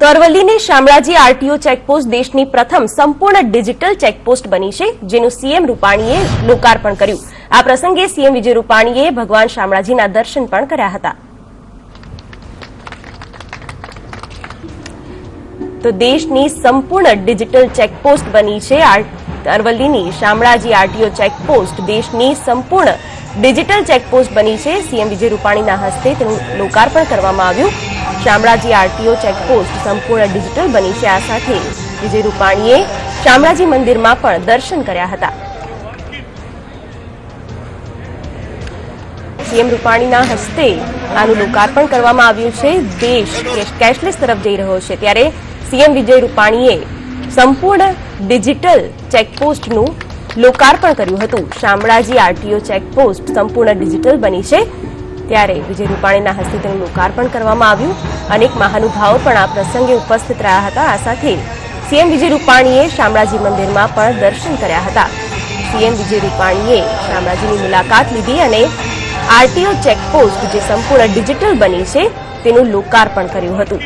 તો અરવલ્લીની Shamlaji RTO checkpost દેશની પ્રથમ સંપૂર્ણ ડિજિટલ ચેકપોસ્ટ બની છે, જેનું સીએમ રૂપાણીએ લોકાર્પણ કર્યું. આ પ્રસંગે સીએમ વિજય રૂપાણીએ ભગવાન શામળાજીના દર્શન પણ કર્યા હતા. તો દેશની સંપૂર્ણ ડિજિટલ ચેકપોસ્ટ બની છે અરવલ્લીની શામળાજી આરટીઓ ચેકપોસ્ટ દેશની સંપૂર્ણ ડિજિટલ ચેકપોસ્ટ બની છે. સીએમ વિજય રૂપાણીના હસ્તે તેનું લોકાર્પણ કરવામાં આવ્યું. શામળાજી આરટીઓ ચેકપોસ્ટ સંપૂર્ણ ડિજિટલ બની છે. આ સાથે વિજય રૂપાણીએ શામળાજી મંદિરમાં પણ દર્શન કર્યા હતા. સીએમ રૂપાણીના હસ્તે આનું લોકાર્પણ કરવામાં આવ્યું છે. દેશ કેશલેસ તરફ જઈ રહ્યો છે, ત્યારે સીએમ વિજય રૂપાણીએ સંપૂર્ણ ડિજિટલ ચેકપોસ્ટનું લોકાર્પણ કર્યું હતું. શામળાજી આરટીઓ ચેકપોસ્ટ સંપૂર્ણ ડિજિટલ બની છે, ત્યારે વિજય રૂપાણીના હસ્તે તેનું લોકાર્પણ કરવામાં આવ્યું. અનેક મહાનુભાવો પણ આ પ્રસંગે ઉપસ્થિત રહ્યા હતા. આ સાથે સીએમ વિજય રૂપાણીએ શામળાજી મંદિરમાં પણ દર્શન કર્યા હતા. સીએમ વિજય રૂપાણીએ શામળાજીની મુલાકાત લીધી અને આરટીઓ ચેકપોસ્ટ જે સંપૂર્ણ ડિજિટલ બની છે તેનું લોકાર્પણ કર્યું હતું.